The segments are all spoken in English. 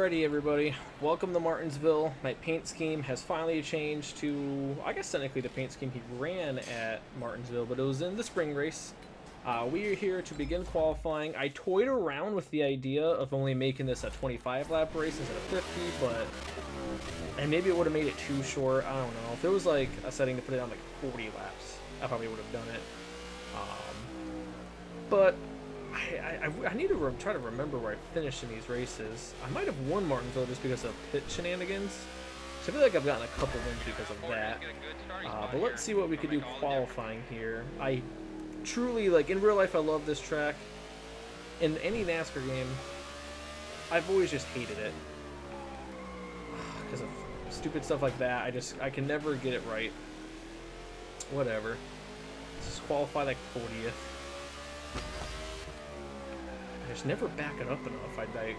Alrighty everybody, welcome to Martinsville. My paint scheme has finally changed to, I guess technically the paint scheme he ran at Martinsville, but it was in the spring race. We are here to begin qualifying. I toyed around with the idea of only making this a 25 lap race instead of 50, and maybe it would have made it too short. I don't know. If there was like a setting to put it on like 40 laps, I probably would have done it. But I need to try to remember where I finished in these races. I might have won Martinsville just because of pit shenanigans. So I feel like I've gotten a couple wins because of that. But let's see what we could do qualifying here. I truly, like, in real life, I love this track. In any NASCAR game, I've always just hated it. Because of stupid stuff like that. I can never get it right. Whatever. Let's just qualify like 40th. I just never back it up enough. And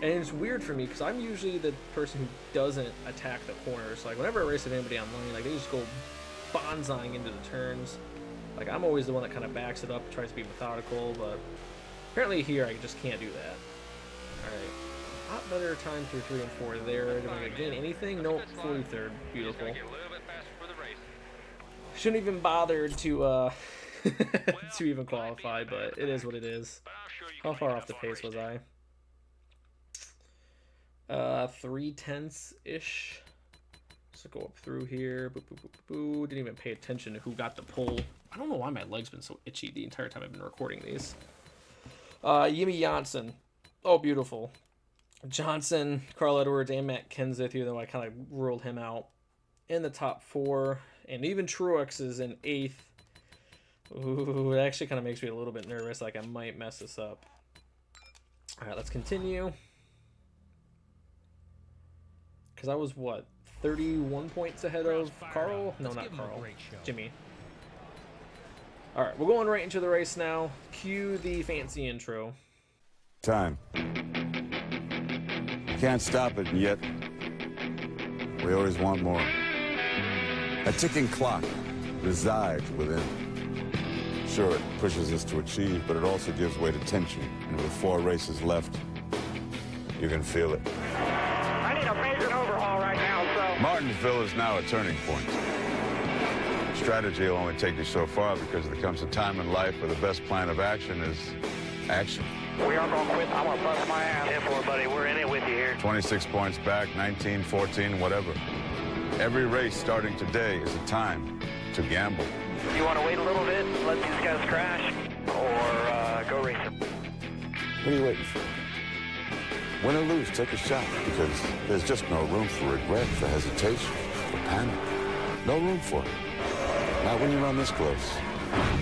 it's weird for me because I'm usually the person who doesn't attack the corners. Like whenever I race with anybody online, like they just go bonsaiing into the turns. Like I'm always the one that kind of backs it up, tries to be methodical, but apparently here I just can't do that. All right, a lot better time through 3 and 4 there. Did I gain anything? Nope, 43rd. Beautiful. Shouldn't even bother to to even qualify, but it is what it is. How far off the pace was I? 3/10-ish. So go up through here. Boo, boo, boo, boo. Didn't even pay attention to who got the pole. I don't know why my leg's been so itchy the entire time I've been recording these. Yimi Johnson. Oh, beautiful. Johnson, Carl Edwards, and Matt Kenseth, even though I kind of ruled him out in the top 4. And even Truex is in 8th. Ooh, it actually kind of makes me a little bit nervous, like I might mess this up. Alright, let's continue. Because I was, what, 31 points ahead of Carl? No, not Carl. Jimmy. Alright, we're going right into the race now. Cue the fancy intro. Time. You can't stop it, and yet we always want more. A ticking clock resides within. Sure, it pushes us to achieve, but it also gives way to tension. And with 4 races left, you can feel it. I need a major overhaul right now, so... Martinsville is now a turning point. Strategy will only take you so far because there comes a time in life where the best plan of action is action. We are going to quit. I'm going to bust my ass. 10-4, buddy. We're in it with you here. 26 points back, 19, 14, whatever. Every race starting today is a time to gamble. You want to wait a little bit, let these guys crash, or go race them? What are you waiting for? Win or lose, take a shot, because there's just no room for regret, for hesitation, for panic. No room for it. Not when you run this close.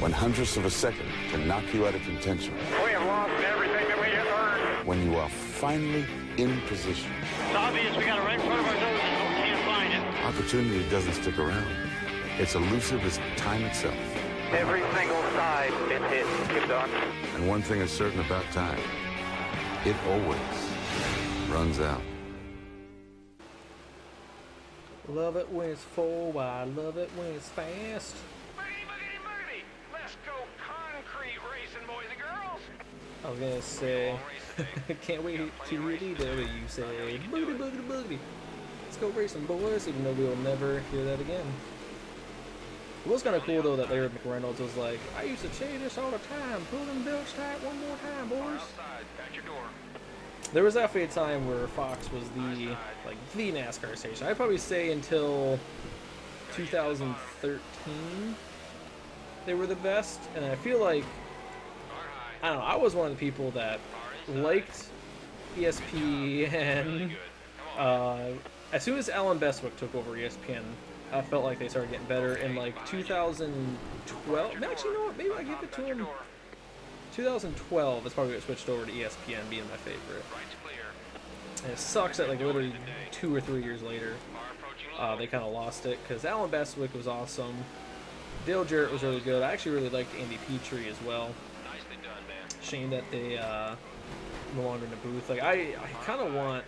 When hundredths of a second can knock you out of contention. We have lost everything that we just earned. When you are finally in position. It's obvious we got it right in front of our noses, but we can't find it. Opportunity doesn't stick around. It's elusive as time itself. Every single side been hit. Keep going. And one thing is certain about time. It always runs out. Love it when it's full, I love it when it's fast. Boogity, boogity, boogity. Let's go concrete racing, boys and girls. I was gonna say, can't wait to really do what you say. Boogity, boogity, boogity. Let's go racing, boys, even though we'll never hear that again. It was kind of cool, though, that Larry McReynolds was like, I used to say this all the time. Pull them belts tight one more time, boys. There was definitely a time where Fox was the NASCAR station. I'd probably say until 2013 they were the best. And I feel like, I don't know, I was one of the people that liked ESPN. As soon as Alan Bestwick took over ESPN, I felt like they started getting better in like 2012. Actually, you know what? Maybe I give it to him. 2012 is probably what switched over to ESPN being my favorite. And it sucks that like literally 2 or 3 years later, they kind of lost it because Alan Bestwick was awesome. Dale Jarrett was really good. I actually really liked Andy Petrie as well. Shame that they no longer in the booth. Like I kind of want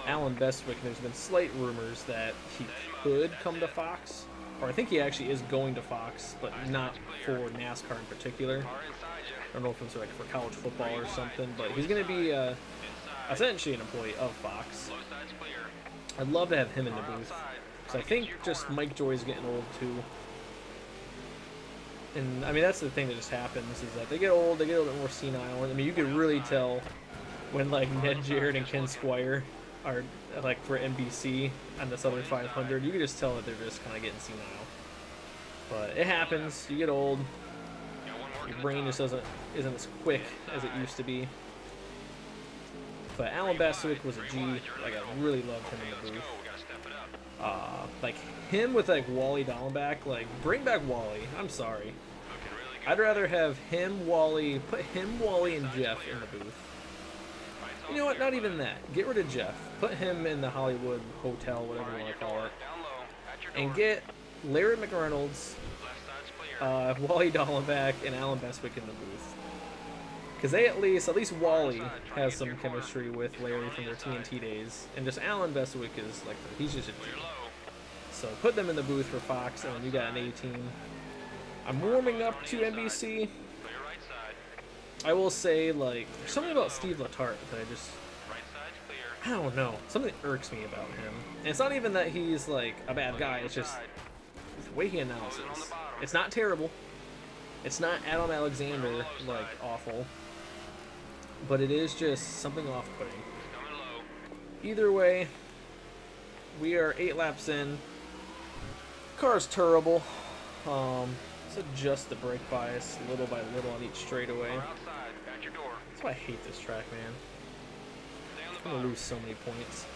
Alan Bestwick. There's been slight rumors that he could come to Fox, or I think he actually is going to Fox, but not for NASCAR in particular. I don't know if it's like for college football or something, but he's going to be essentially an employee of Fox. Low side's clear. I'd love to have him in the Car booth. outside. Because I think just Mike Joy's getting old too. And I mean, that's the thing that just happens is that they get old, they get a little bit more senile. I mean, you could really tell when like Ned Jarrett and Ken Squire are like for NBC on this other 500. You can just tell that they're just kind of getting senile. But it happens. You get old. Your brain just isn't as quick as it used to be. But Alan Bastwick was a G. Like I really loved him in the booth. Like him with like Wally Dallenbach. Like bring back Wally. I'm sorry. I'd rather have him, Wally, put him, Wally, and Jeff in the booth. You know what? Not even that. Get rid of Jeff. Put him in the Hollywood Hotel, whatever you want to call it, and get Larry McReynolds, Wally Dallenbach, and Alan Bestwick in the booth. Because they at least Wally has some chemistry with Larry from their TNT days, and just Alan Bestwick is like he's just a G. So put them in the booth for Fox, and then you got an A-team. I'm warming up to NBC. I will say, like, there's something about Steve Letarte that I don't know. Something irks me about him. And it's not even that he's, like, a bad guy. It's just the way he announces. It's not terrible. It's not Adam Alexander, like, awful. But it is just something off-putting. Either way, we are 8 laps in. Car's terrible. Adjust the brake bias little by little on each straightaway. That's why I hate this track, man. I'm gonna lose so many points.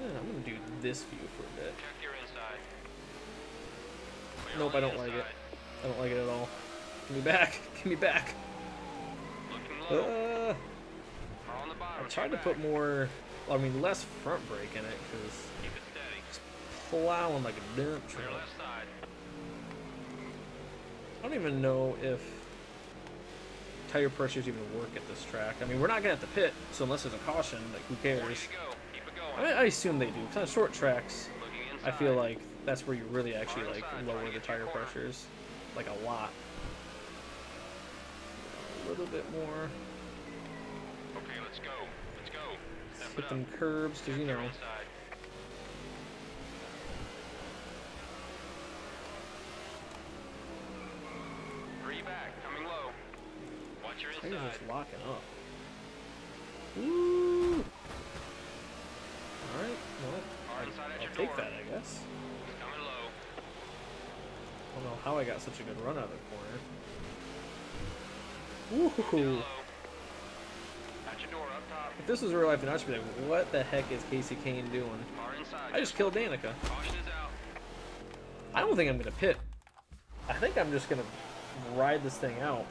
Yeah, I'm gonna do this view for a bit. Nope, I don't like it. I don't like it at all. Give me back. Give me back. I tried to put more, I mean, less front brake in it because plowing like a dump truck. I don't even know if tire pressures even work at this track. I mean, we're not gonna have to pit, so unless there's a caution, like who cares? I assume they do. Kind of short tracks, I feel like that's where you really actually like lower the tire pressures, like a lot. A little bit more. Okay, let's go. Let's go. Hit them curbs, because you know. He's just locking up. Ooh. Alright, well, I'll take that, I guess. I don't know how I got such a good run out of the corner. Ooh. If this was real life, then I should be like, what the heck is Casey Kane doing? I just killed Danica. I don't think I'm going to pit. I think I'm just going to ride this thing out.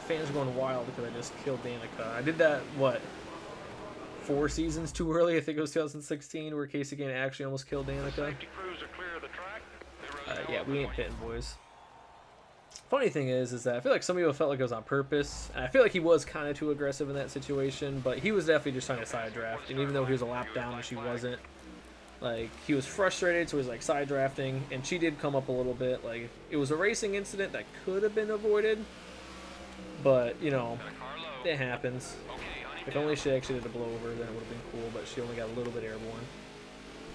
Fans are going wild because I just killed Danica. I did that, what, 4 seasons too early? I think it was 2016 where Casey Kane actually almost killed Danica. Yeah, we ain't pitting, boys. Funny thing is that I feel like some people felt like it was on purpose. And I feel like he was kind of too aggressive in that situation, but he was definitely just trying to side draft. And even though he was a lap down and she wasn't, like, he was frustrated, so he was like side drafting. And she did come up a little bit. Like, it was a racing incident that could have been avoided. But, you know, it happens. If only she actually did a blowover, then it would have been cool, but she only got a little bit airborne.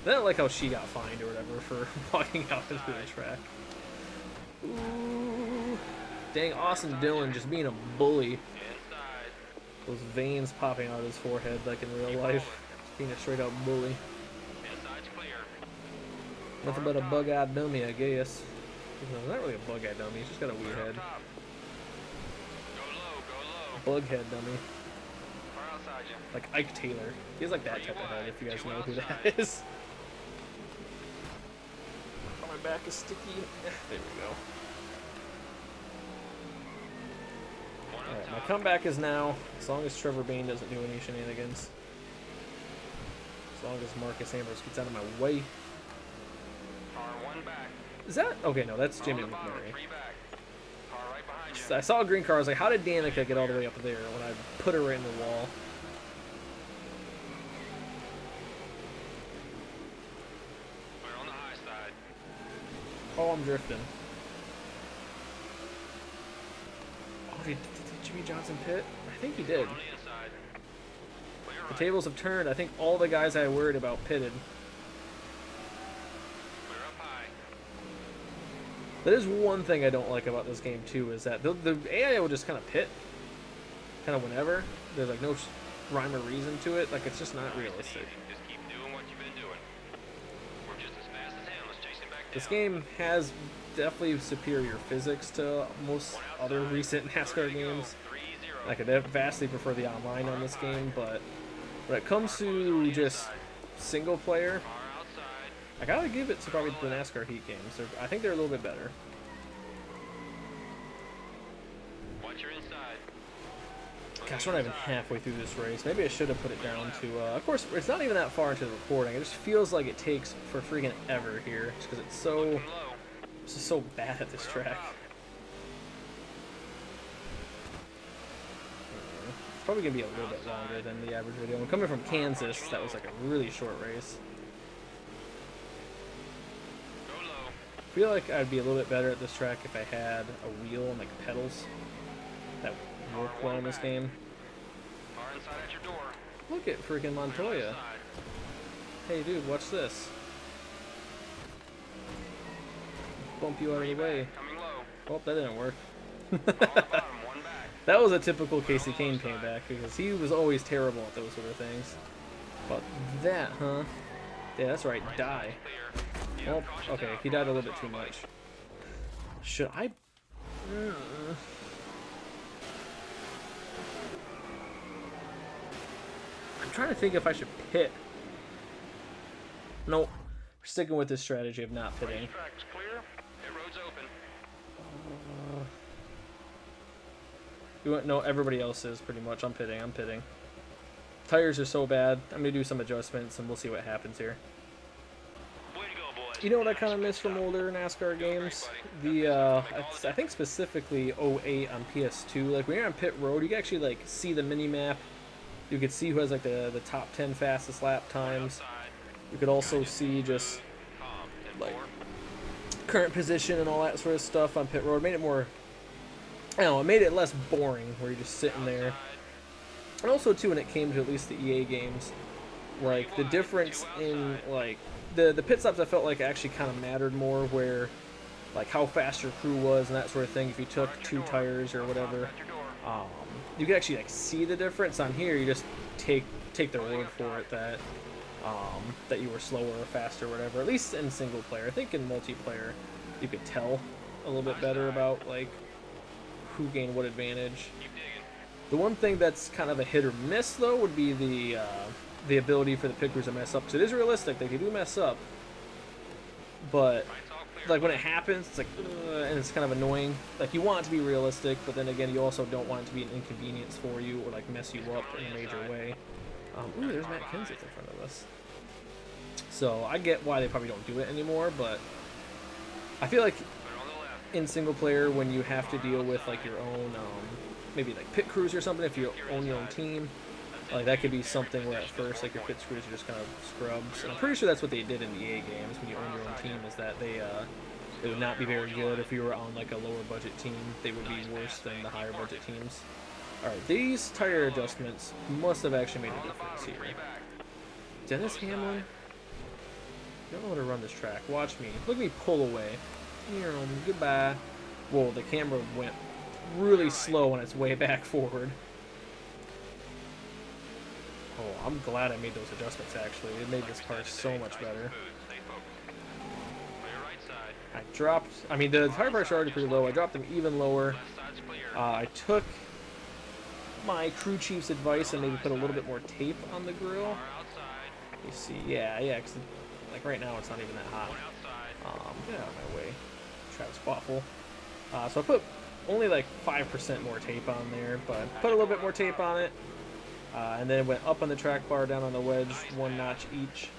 I don't like how she got fined or whatever for walking out into the track. Ooh. Dang, Austin Dillon just being a bully. Those veins popping out of his forehead like in real life. Being a straight up bully. Nothing but a bug-eyed dummy, I guess. No, not really a bug-eyed dummy, he's just got a weird head. Bughead dummy. Like Ike Taylor. He has like that type of head, if you guys know who that is. Oh, my back is sticky. There we go. Alright, my comeback is now, as long as Trevor Bayne doesn't do any shenanigans. As long as Marcus Ambrose gets out of my way. Is that? Okay, no, that's Jimmy McMurray. I saw a green car, I was like, how did Danica get all the way up there when I put her right in the wall? Oh, I'm drifting. did Jimmy Johnson pit? I think he did. The tables have turned. I think all the guys I worried about pitted. That is one thing I don't like about this game too, is that the AI will just kind of pit, kind of whenever. There's like no rhyme or reason to it. Like, it's just not realistic. This game has definitely superior physics to most other recent NASCAR games. I could vastly prefer the online on this game, but when it comes to just single player, I gotta give it to probably the NASCAR Heat games. I think they're a little bit better. Gosh, we're not even halfway through this race. Maybe I should have put it down to, of course, it's not even that far into the recording. It just feels like it takes for freaking ever here, just because it's just so bad at this track. It's probably going to be a little bit longer than the average video. I'm coming from Kansas. That was like a really short race. I feel like I'd be a little bit better at this track if I had a wheel and like pedals that work well in this game. Look at freaking Montoya. Hey dude, watch this. Bump you out of the way. Oh, that didn't work. That was a typical Casey Kane payback, because he was always terrible at those sort of things. But that, huh? Yeah, that's right, die. Oh, okay, he died a little bit too much. Should I... I'm trying to think if I should pit. Nope. We're sticking with this strategy of not pitting. No, everybody else is pretty much. I'm pitting. Tires are so bad. I'm going to do some adjustments and we'll see what happens here. You know what I kind of miss from older NASCAR games? I think specifically 08 on PS2. Like, when you're on pit road, you can actually like see the mini map. You could see who has like the top 10 fastest lap times. You could also see just like current position and all that sort of stuff on pit road. It made it more, I don't know, it made it less boring where you're just sitting there. And also too, when it came to at least the EA games, like the difference in like the pit stops, I felt like actually kind of mattered more, where like how fast your crew was and that sort of thing. If you took 2 tires or whatever, you could actually like see the difference. On here, you just take their word for it that that you were slower or faster or whatever. At least in single player. I think in multiplayer you could tell a little bit better about like who gained what advantage. The one thing that's kind of a hit or miss though would be the ability for the pit crews to mess up, because it is realistic, they do mess up, but like when it happens, it's like and it's kind of annoying. Like, you want it to be realistic, but then again, you also don't want it to be an inconvenience for you or like mess you up in a major way. Ooh, there's Matt Kenseth in front of us. So I get why they probably don't do it anymore, but I feel like in single player, when you have to deal with like your own maybe like pit crews or something, if you own your own team, like that could be something where at first like your pit crews are just kind of scrubs. And I'm pretty sure that's what they did in the EA games when you own your own team, is that they would not be very good. If you were on like a lower budget team, they would be worse than the higher budget teams. Alright, these tire adjustments must have actually made a difference here. Dennis Hamlin? You don't know how to run this track. Watch me. Look at me pull away. Goodbye. Whoa, the camera went really slow on its way back forward. Oh, I'm glad I made those adjustments, actually. It made this car so much better. The tire pressure are already pretty low. I dropped them even lower. I took my crew chief's advice and maybe put a little bit more tape on the grill. You see, yeah, because like right now it's not even that hot. Get out of my way, Travis Waffle. So I put only like 5% more tape on there, but put a little bit more tape on it. And then it went up on the track bar, down on the wedge, one notch each.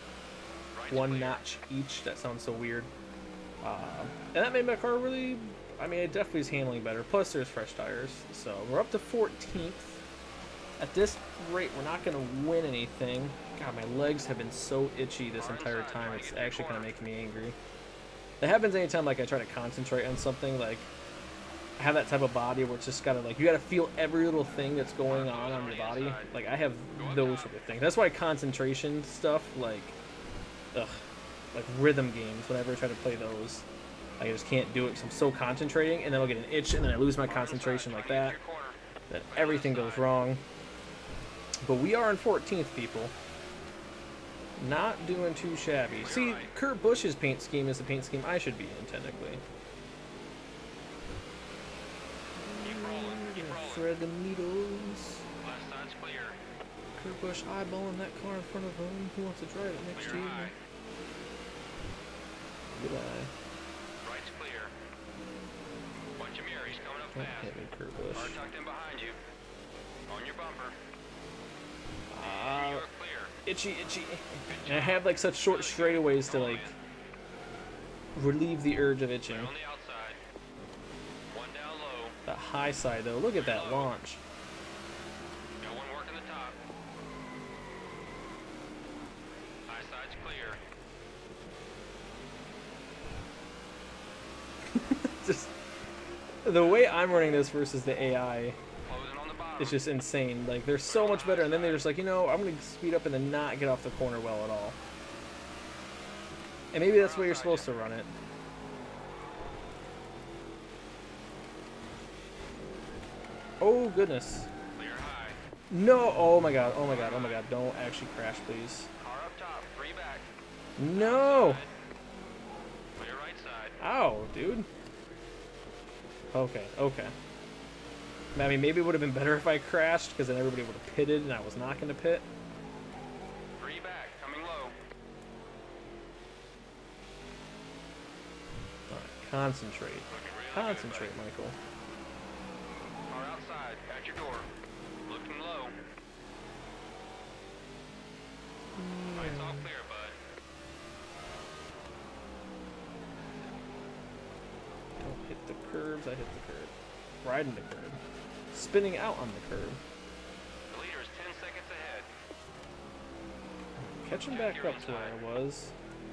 That sounds so weird. And that made my car really, it definitely is handling better. Plus there's fresh tires. So we're up to 14th. At this rate, we're not going to win anything. God, my legs have been so itchy this entire time. It's actually kind of making me angry. That happens anytime like I try to concentrate on something. Like, I have that type of body where it's just gotta like, you gotta feel every little thing that's going on your body. Like I have those sort of things. That's why concentration stuff, like, ugh, like rhythm games, whenever I try to play those, I just can't do it because I'm so concentrating, and then I'll get an itch, and then I lose my concentration like that. Then everything goes wrong. But we are in 14th, people. Not doing too shabby. See, Kurt Busch's paint scheme is the paint scheme I should be in, technically. Thread the needles. Kurt Busch eyeballing that car in front of him. Who wants to drive it next to you? Goodbye. Right's clear. Bunch of mirrors coming up Don't fast. hit me, Kurt Busch. Car tucked in behind you. On your bumper. You're clear. Itchy, itchy. And I have like such short straightaways to like relieve the urge of itching. On the outside. One down low. That high side though, look at that launch. Got one working the top. High side's clear. Just the way I'm running this versus the AI, Closing on the bottom. it's just insane. Like they're so much better, and then they're just like, you know, I'm gonna speed up and then not get off the corner well at all. And maybe that's the way you're supposed to run it. Oh goodness. Clear high. No, oh my god, oh my god, oh my god, don't actually crash, please. Car up top. Three back. No! Clear right side. Ow, dude. Okay, okay. I mean, maybe it would have been better if I crashed, because then everybody would have pitted, and I was not going to pit. Three back. Coming low. Alright, concentrate. Looking really Concentrate, good, Michael. buddy. Car outside. At your door. Looking low. Lights all clear, bud. Don't hit the curbs, I hit the curb. Riding the curb. Spinning out on the curb. The leader is 10 seconds ahead. Catching back up to where I was.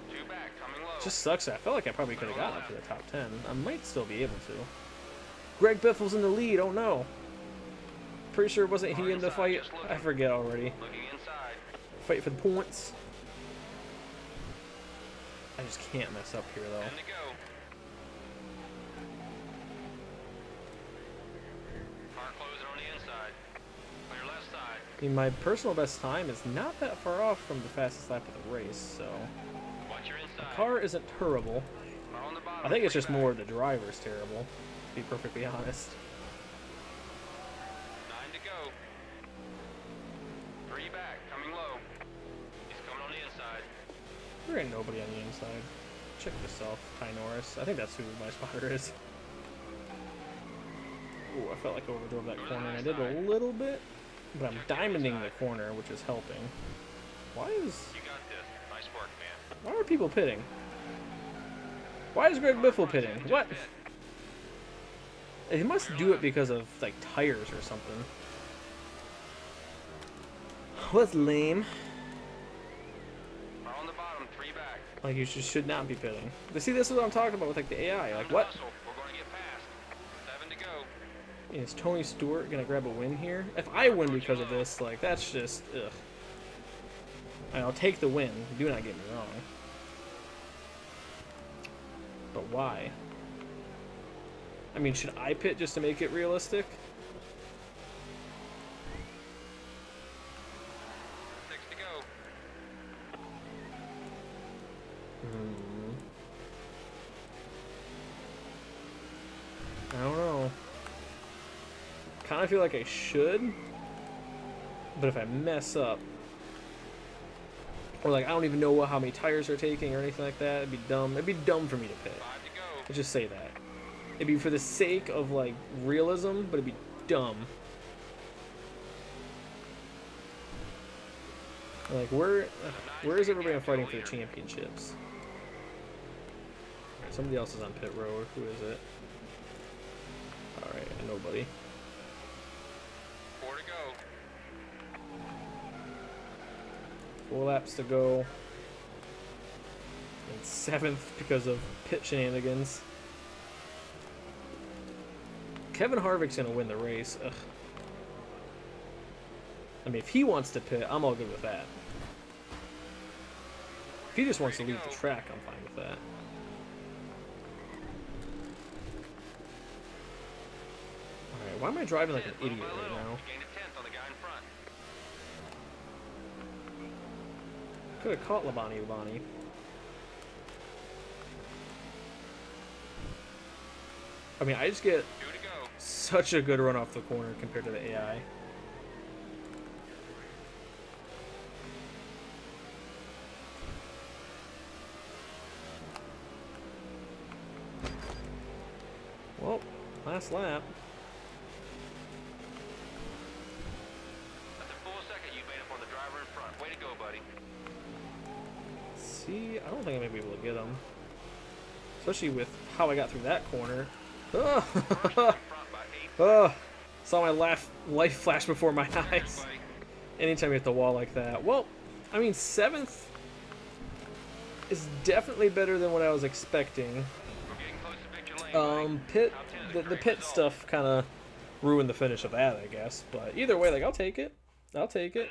Two back. Coming low. Just sucks. I felt like I probably could have gotten up to the top 10. I might still be able to. Greg Biffle's in the lead. Oh no. Pretty sure wasn't he in the fight? I forget already. Looking inside. Fight for the points. I just can't mess up here though. 10 to go. Car closing on the inside. Clear left side. I mean, my personal best time is not that far off from the fastest lap of the race, so Watch your the inside. car isn't terrible. Car on the bottom. I think it's three just back. more the driver's terrible, to be perfectly honest. 9 to go. Three back. Coming low. He's coming on the inside. There ain't nobody on the inside. Check yourself, Ty Norris. I think that's who my spotter is. Ooh, I felt like I overdrove that corner, and I did a little bit, but I'm diamonding the corner, which is helping. Why is... You got this. Nice work, man. Why are people pitting? Why is Greg Biffle pitting? What? He must do it because of, like, tires or something. What's lame? Car on the bottom. Three back. Like, you should not be pitting. But see, this is what I'm talking about with, like, the AI. Like, what? Hustle. We're going to get past. 7 to go. Is Tony Stewart gonna grab a win here? If I win because of this, like, that's just, ugh. I'll take the win. Do not get me wrong. But why? I mean, should I pit just to make it realistic? 6 to go. I don't know. Kind of feel like I should, but if I mess up, or like I don't even know how many tires are taking or anything like that, it'd be dumb. It'd be dumb for me to pit. 5 to go. Let's just say that. It'd be for the sake of like realism, but it'd be dumb. Like where is everybody fighting for the championships? Alright, somebody else is on pit road. Who is it? Alright, nobody. 4 to go. 4 laps to go. And 7th because of pit shenanigans. Kevin Harvick's going to win the race. Ugh. I mean, if he wants to pit, I'm all good with that. If he just wants to leave the track, I'm fine with that. Alright, why am I driving like an idiot right now? Could have caught Labani. I mean, I just get such a good run off the corner compared to the AI. Well, last lap. That's a full second you made up on the driver in front. Way to go, buddy. See, I don't think I'm gonna be able to get him. Especially with how I got through that corner. Oh, oh, saw my life flash before my eyes. Anytime you hit the wall like that. Well, I mean, 7th is definitely better than what I was expecting. The pit stuff kind of ruined the finish of that, I guess. But either way, like, I'll take it. I'll take it.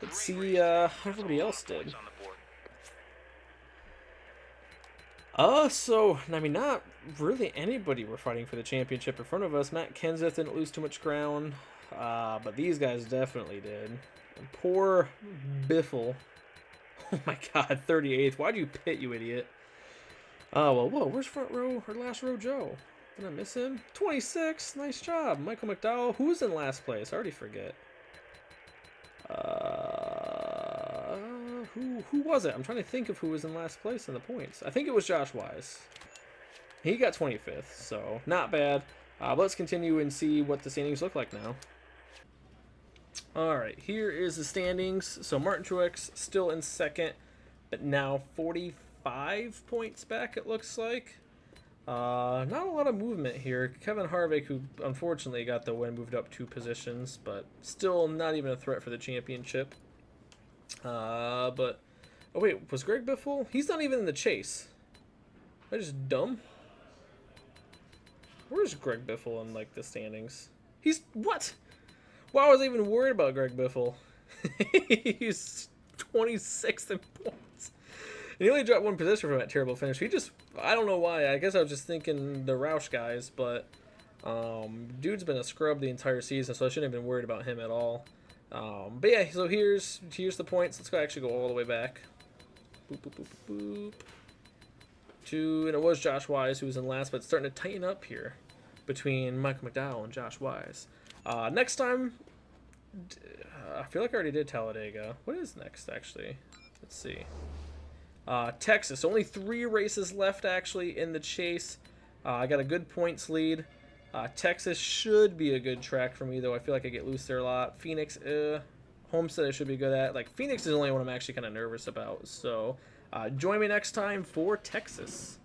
Let's see how everybody else did. So, I mean, not really anybody were fighting for the championship in front of us. Matt Kenseth didn't lose too much ground, but these guys definitely did. And poor Biffle. Oh my god, 38th. Why'd you pit, you idiot? Oh, well, whoa, where's front row, or last row Joe? Did I miss him? 26, nice job. Michael McDowell, who's in last place? I already forget. Who was it? I'm trying to think of who was in last place in the points. I think it was Josh Wise. He got 25th, so not bad. But let's continue and see what the standings look like now. Alright, here is the standings. So Martin Truex still in second, but now 45 points back, it looks like. Not a lot of movement here. Kevin Harvick, who unfortunately got the win, moved up 2 positions, but still not even a threat for the championship. But oh wait, was Greg Biffle? He's not even in the chase. Am I just dumb? Where's Greg Biffle in like the standings? He's what? Why was I even worried about Greg Biffle? He's 26th in points. And he only dropped 1 position from that terrible finish. He just, I don't know why. I guess I was just thinking the Roush guys, but dude's been a scrub the entire season, so I shouldn't have been worried about him at all. But yeah, so here's the points. Let's actually go all the way back. Boop, boop, boop, boop, boop. And it was Josh Wise who was in last, but it's starting to tighten up here between Michael McDowell and Josh Wise. Next time, I feel like I already did Talladega. What is next, actually? Let's see. Texas. Only 3 races left, actually, in the chase. I got a good points lead. Texas should be a good track for me, though. I feel like I get loose there a lot. Phoenix, Homestead I should be good at. Like, Phoenix is the only one I'm actually kind of nervous about. So, join me next time for Texas.